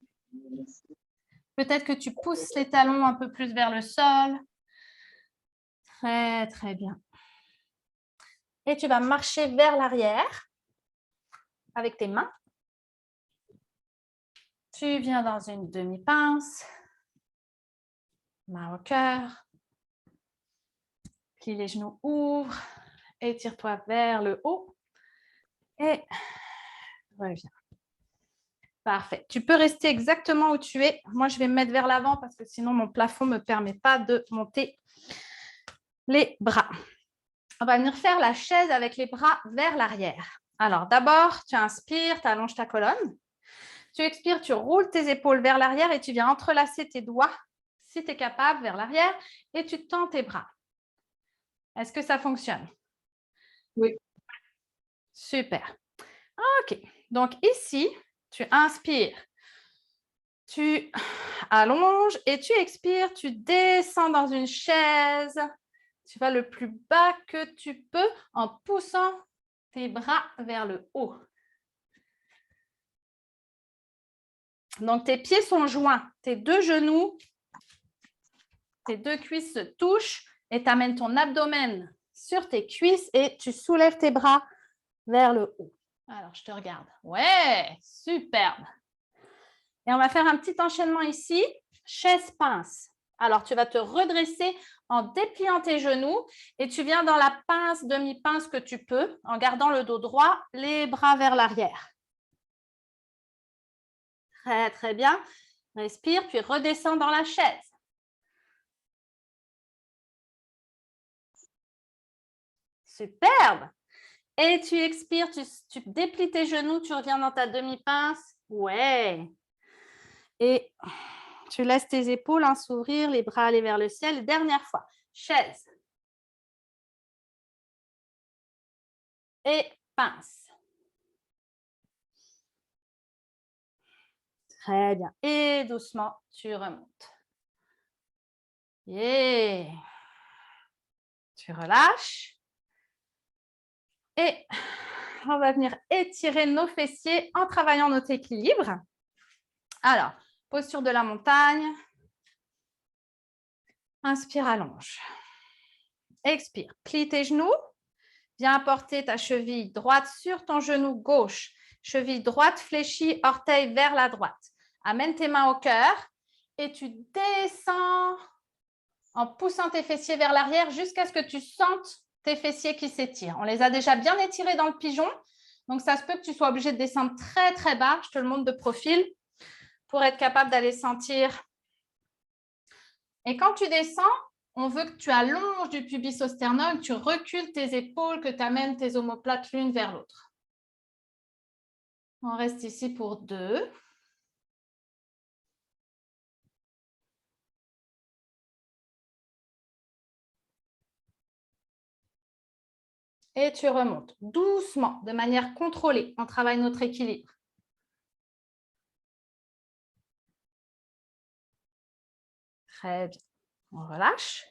Peut-être que tu pousses les talons un peu plus vers le sol. Très, très bien. Et tu vas marcher vers l'arrière avec tes mains. Tu viens dans une demi-pince. Main au cœur. Plie les genoux, ouvre. Étire-toi vers le haut. Et reviens. Parfait. Tu peux rester exactement où tu es. Moi, je vais me mettre vers l'avant parce que sinon, mon plafond ne me permet pas de monter les bras. On va venir faire la chaise avec les bras vers l'arrière. Alors, d'abord, tu inspires, tu allonges ta colonne. Tu expires, tu roules tes épaules vers l'arrière et tu viens entrelacer tes doigts, si tu es capable, vers l'arrière et tu tends tes bras. Est-ce que ça fonctionne? Oui. Super. OK. Donc, ici, tu inspires, tu allonges et tu expires, tu descends dans une chaise. Tu vas le plus bas que tu peux en poussant tes bras vers le haut. Donc, tes pieds sont joints, tes deux genoux, tes deux cuisses se touchent et tu amènes ton abdomen sur tes cuisses et tu soulèves tes bras vers le haut. Alors, je te regarde. Ouais, superbe. Et on va faire un petit enchaînement ici. Chaise-pince. Alors, tu vas te redresser en dépliant tes genoux et tu viens dans la pince, demi-pince que tu peux, en gardant le dos droit, les bras vers l'arrière. Très, très bien. Respire, puis redescends dans la chaise. Superbe. Et tu expires, tu déplies tes genoux, tu reviens dans ta demi-pince. Ouais. Et tu laisses tes épaules s'ouvrir, les bras aller vers le ciel. Dernière fois. Chaise. Et pince. Très bien. Et doucement, tu remontes. Et tu relâches. Et on va venir étirer nos fessiers en travaillant notre équilibre. Alors, posture de la montagne. Inspire, allonge. Expire, plie tes genoux. Viens apporter ta cheville droite sur ton genou gauche. Cheville droite fléchie, orteil vers la droite. Amène tes mains au cœur et tu descends en poussant tes fessiers vers l'arrière jusqu'à ce que tu sentes tes fessiers qui s'étirent. On les a déjà bien étirés dans le pigeon, donc ça se peut que tu sois obligé de descendre très, très bas. Je te le montre de profil pour être capable d'aller sentir. Et quand tu descends, on veut que tu allonges du pubis au sternum, que tu recules tes épaules, que tu amènes tes omoplates l'une vers l'autre. On reste ici pour 2. Et tu remontes doucement, de manière contrôlée. On travaille notre équilibre. Très bien. On relâche.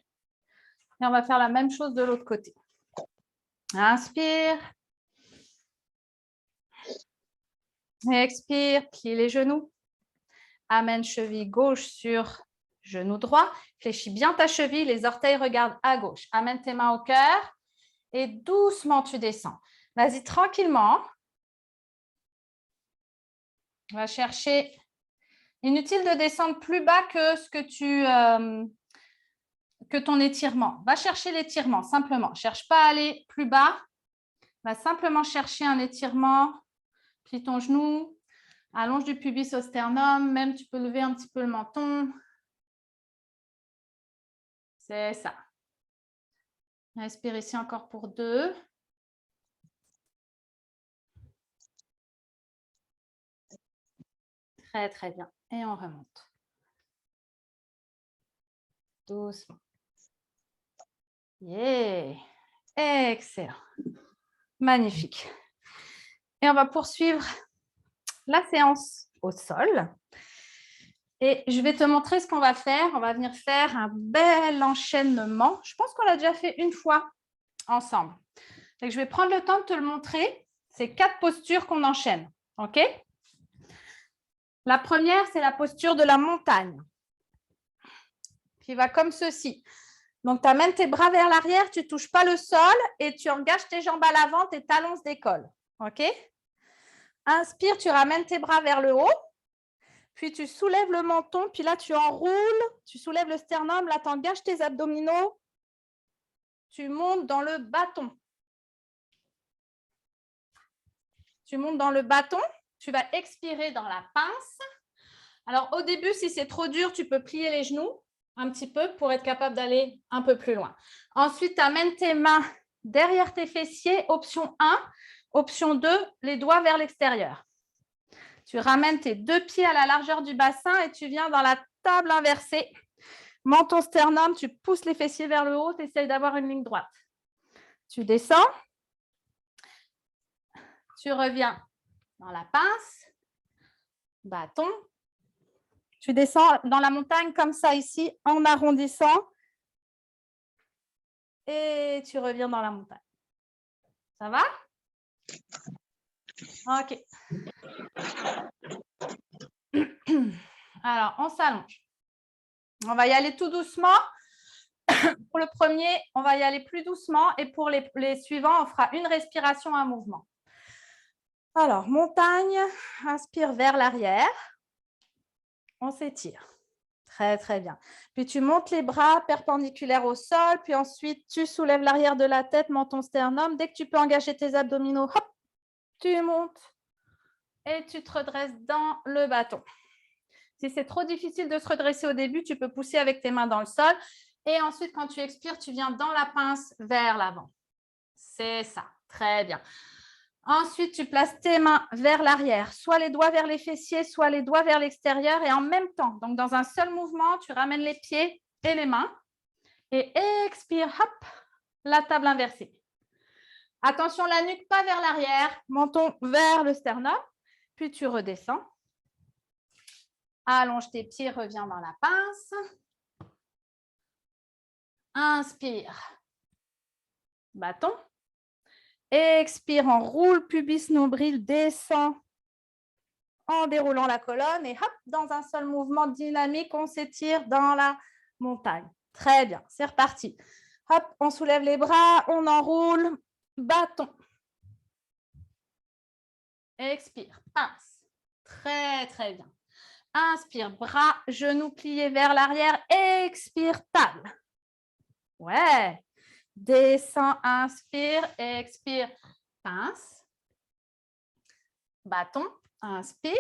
Et on va faire la même chose de l'autre côté. Inspire. Expire, plie les genoux. Amène cheville gauche sur genou droit. Fléchis bien ta cheville, les orteils regardent à gauche. Amène tes mains au cœur et doucement tu descends. Vas-y tranquillement. On va chercher. Inutile de descendre plus bas que ce que ton étirement. Va chercher l'étirement simplement. Cherche pas à aller plus bas. Va simplement chercher un étirement. Plie ton genou. Allonge du pubis au sternum. Même tu peux lever un petit peu le menton. C'est ça. Respire ici encore pour 2. Très, très bien. Et on remonte. Doucement. Yeah. Excellent. Magnifique. Et on va poursuivre la séance au sol. Et je vais te montrer ce qu'on va faire. On va venir faire un bel enchaînement. Je pense qu'on l'a déjà fait une fois ensemble. Donc, je vais prendre le temps de te le montrer. C'est 4 postures qu'on enchaîne. OK? La première, c'est la posture de la montagne, qui va comme ceci. Donc, tu amènes tes bras vers l'arrière, tu ne touches pas le sol et tu engages tes jambes à l'avant, tes talons se décollent. OK? Inspire, tu ramènes tes bras vers le haut. Puis, tu soulèves le menton. Puis là, tu enroules. Tu soulèves le sternum. Là, tu engages tes abdominaux. Tu montes dans le bâton. Tu montes dans le bâton. Tu vas expirer dans la pince. Alors, au début, si c'est trop dur, tu peux plier les genoux un petit peu pour être capable d'aller un peu plus loin. Ensuite, tu amènes tes mains derrière tes fessiers. Option 1. Option 2, les doigts vers l'extérieur. Tu ramènes tes 2 pieds à la largeur du bassin et tu viens dans la table inversée. Menton sternum, tu pousses les fessiers vers le haut, tu essayes d'avoir une ligne droite. Tu descends. Tu reviens dans la pince. Bâton. Tu descends dans la montagne comme ça ici, en arrondissant. Et tu reviens dans la montagne. Ça va? OK. Alors, on s'allonge. On va y aller tout doucement. Pour le premier, on va y aller plus doucement. Et pour les suivants, on fera une respiration, un mouvement. Alors, montagne, inspire vers l'arrière. On s'étire. Très, très bien. Puis, tu montes les bras perpendiculaires au sol. Puis ensuite, tu soulèves l'arrière de la tête, menton sternum. Dès que tu peux engager tes abdominaux, hop, tu montes. Et tu te redresses dans le bâton. Si c'est trop difficile de se redresser au début, tu peux pousser avec tes mains dans le sol. Et ensuite, quand tu expires, tu viens dans la pince vers l'avant. C'est ça. Très bien. Ensuite, tu places tes mains vers l'arrière, soit les doigts vers les fessiers, soit les doigts vers l'extérieur et en même temps. Donc, dans un seul mouvement, tu ramènes les pieds et les mains. Et expire, hop, la table inversée. Attention, la nuque pas vers l'arrière, menton vers le sternum. Puis tu redescends. Allonge tes pieds, reviens dans la pince. Inspire. Bâton. Expire, enroule pubis nombril, descend en déroulant la colonne et hop, dans un seul mouvement dynamique, on s'étire dans la montagne. Très bien, c'est reparti. Hop, on soulève les bras, on enroule, bâton. Expire, pince. Très, très bien. Inspire, bras, genoux pliés vers l'arrière. Expire, table. Ouais. Descends, inspire, expire, pince. Bâton, inspire,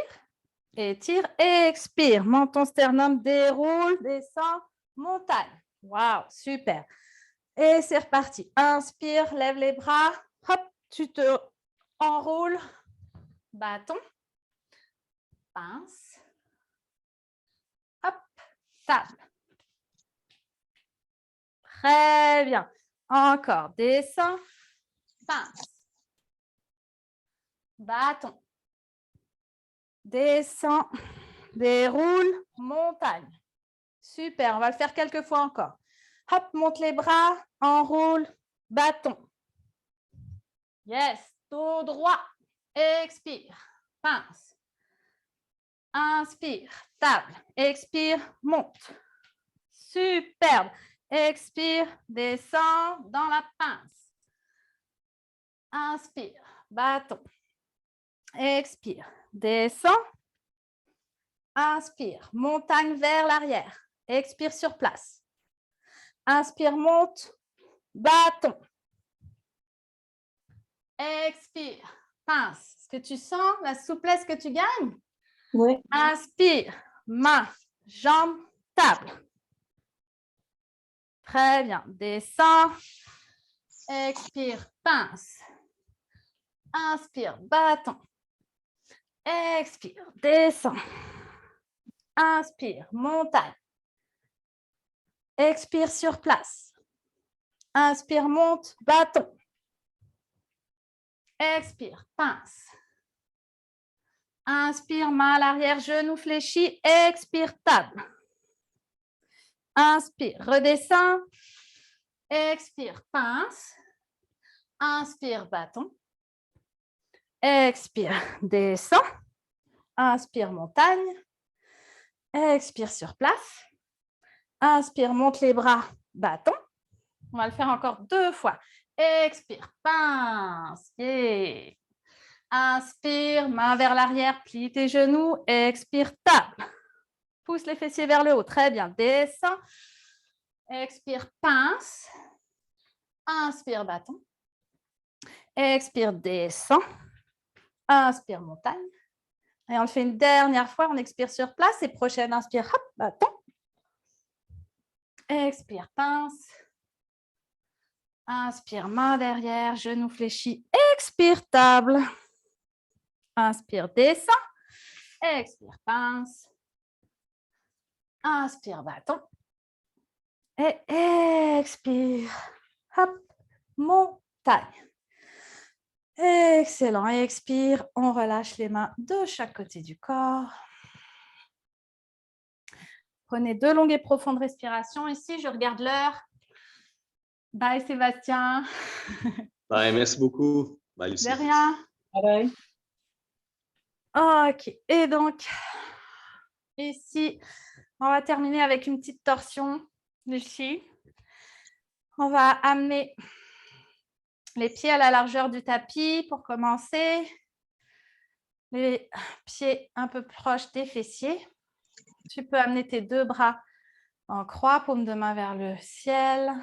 étire, expire. Menton, sternum, déroule, descend, montagne. Waouh, super. Et c'est reparti. Inspire, lève les bras. Hop, tu te enroules. Bâton, pince. Hop, table. Très bien. Encore, descends, pince. Bâton. Descends, déroule, montagne. Super, on va le faire quelques fois encore. Hop, monte les bras, enroule, bâton. Yes, dos droit. Expire, pince. Inspire, table. Expire, monte. Superbe. Expire, descend dans la pince. Inspire, bâton. Expire, descend. Inspire, montagne vers l'arrière. Expire sur place. Inspire, monte, bâton. Expire, pince. Est-ce que tu sens la souplesse que tu gagnes? Oui. Inspire, main, jambe, table. Très bien. Descends. Expire, pince. Inspire, bâton. Expire, descends. Inspire, montagne. Expire sur place. Inspire, monte, bâton. Expire, pince. Inspire, main à l'arrière, genou fléchi. Expire, table. Inspire, redescends. Expire, pince. Inspire, bâton. Expire, descends. Inspire, montagne. Expire sur place. Inspire, monte les bras, bâton. On va le faire encore 2 fois. Expire, pince. Yeah. Inspire, main vers l'arrière, plie tes genoux. Expire, table. Pousse les fessiers vers le haut. Très bien. Descends. Expire, pince. Inspire, bâton. Expire, descend. Inspire, montagne. Et on le fait une dernière fois. On expire sur place. Et prochaine, inspire, hop, bâton. Expire, pince. Inspire, main derrière, genou fléchi. Expire, table. Inspire, descend. Expire, pince. Inspire, bâton. Et expire. Hop, montagne. Excellent. Expire. On relâche les mains de chaque côté du corps. Prenez 2 longues et profondes respirations. Ici, je regarde l'heure. Bye, Sébastien. Bye, merci beaucoup. Bye, Lucie. De rien. Bye. Ok. Et donc, ici, on va terminer avec une petite torsion, Lucie. On va amener les pieds à la largeur du tapis pour commencer. Les pieds un peu proches des fessiers. Tu peux amener tes 2 bras en croix, paume de main vers le ciel.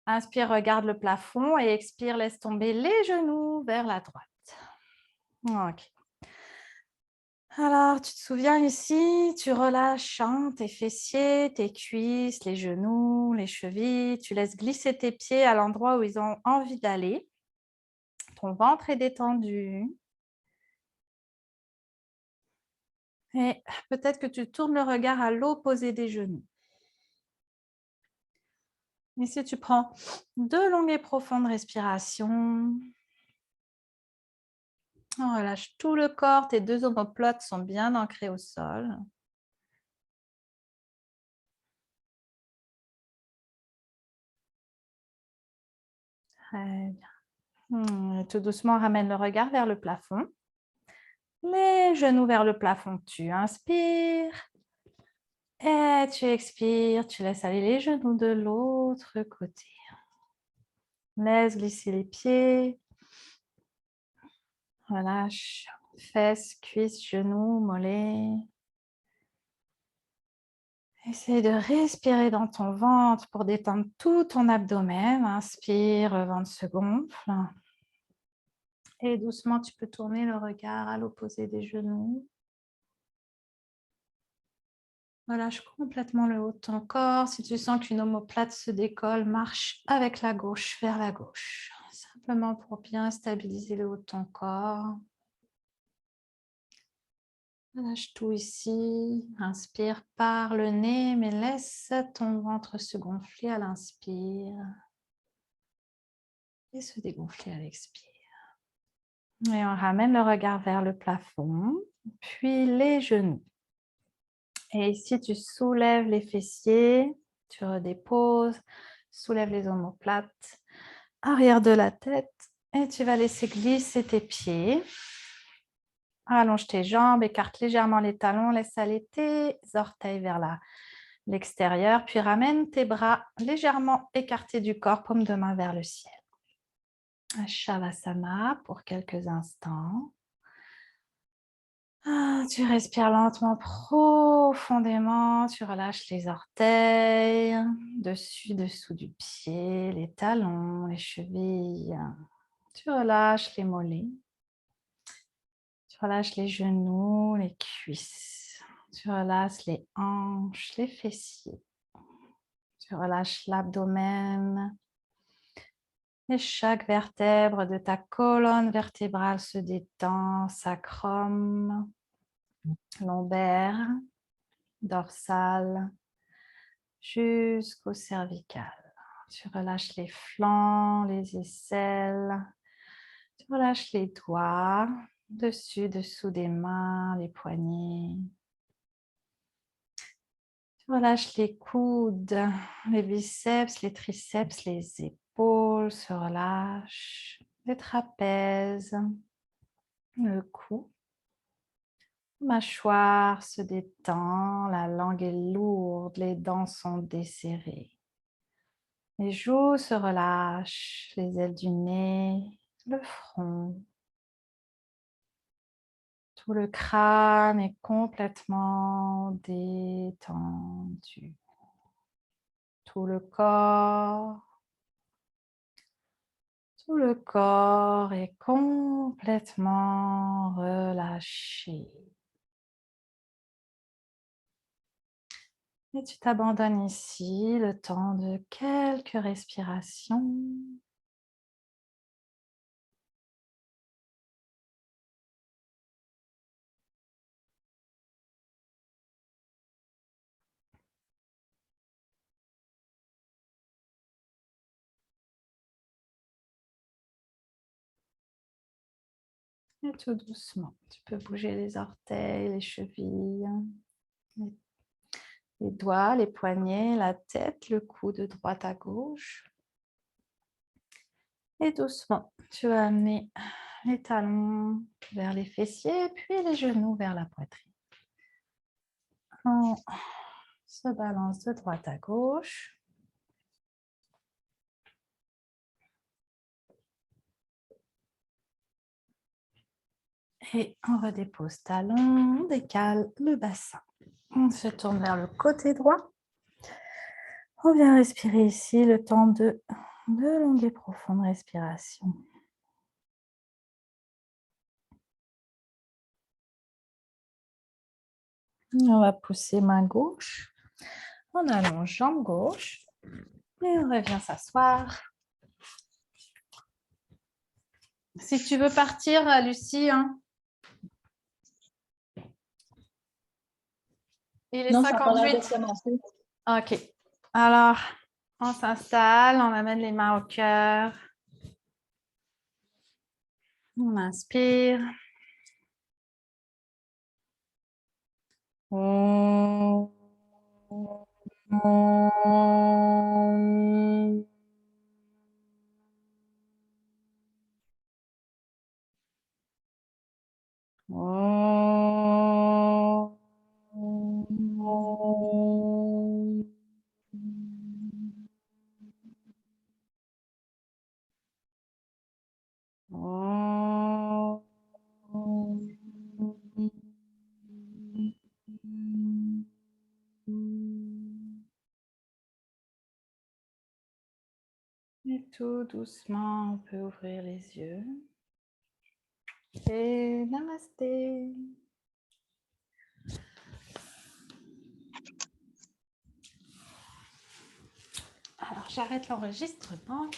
Inspire, regarde le plafond et expire, laisse tomber les genoux vers la droite. Ok. Alors, tu te souviens ici, tu relâches tes fessiers, tes cuisses, les genoux, les chevilles. Tu laisses glisser tes pieds à l'endroit où ils ont envie d'aller. Ton ventre est détendu. Et peut-être que tu tournes le regard à l'opposé des genoux. Ici, tu prends 2 longues et profondes respirations. On relâche tout le corps. Tes 2 omoplates sont bien ancrées au sol. Très bien. Et tout doucement, ramène le regard vers le plafond. Les genoux vers le plafond. Tu inspires. Et tu expires. Tu laisses aller les genoux de l'autre côté. Laisse glisser les pieds. Relâche. Fesses, cuisses, genoux, mollets. Essaye de respirer dans ton ventre pour détendre tout ton abdomen. Inspire, le ventre se gonfle. Et doucement, tu peux tourner le regard à l'opposé des genoux. Relâche complètement le haut de ton corps. Si tu sens qu'une omoplate se décolle, marche avec la gauche vers la gauche. Simplement pour bien stabiliser le haut de ton corps. Relâche tout ici. Inspire par le nez, mais laisse ton ventre se gonfler à l'inspire et se dégonfler à l'expire. Et on ramène le regard vers le plafond, puis les genoux. Et ici, tu soulèves les fessiers, tu redéposes, soulève les omoplates, arrière de la tête, et tu vas laisser glisser tes pieds. Allonge tes jambes, écarte légèrement les talons, laisse aller tes orteils vers l'extérieur, puis ramène tes bras légèrement écartés du corps, paume de main vers le ciel. Shavasana pour quelques instants. Tu respires lentement, profondément. Tu relâches les orteils, dessus, dessous du pied, les talons, les chevilles. Tu relâches les mollets. Tu relâches les genoux, les cuisses. Tu relâches les hanches, les fessiers. Tu relâches l'abdomen. Et chaque vertèbre de ta colonne vertébrale se détend, sacrum, lombaire, dorsal, jusqu'au cervical. Tu relâches les flancs, les aisselles. Tu relâches les doigts, dessus, dessous des mains, les poignets. Tu relâches les coudes, les biceps, les triceps, les épaules se relâchent, les trapèzes, le cou. Mâchoire se détend, la langue est lourde, les dents sont desserrées. Les joues se relâchent, les ailes du nez, le front. Tout le crâne est complètement détendu. Tout le corps est complètement relâché. Et tu t'abandonnes ici le temps de quelques respirations. Et tout doucement, tu peux bouger les orteils, les chevilles, les doigts, les poignets, la tête, le cou de droite à gauche. Et doucement, tu vas amener les talons vers les fessiers, puis les genoux vers la poitrine. On se balance de droite à gauche. Et on redépose talons, on décale le bassin. On se tourne vers le côté droit. On vient respirer ici le temps de longues et profondes respirations. On va pousser main gauche. On allonge jambe gauche. Et on revient s'asseoir. Si tu veux partir, Lucie, hein. Il est Non, je suis encore là de 58. commencer. OK. Alors, on s'installe, on amène les mains au cœur. On inspire. Et tout doucement, on peut ouvrir les yeux. Et namasté. Alors, j'arrête l'enregistrement.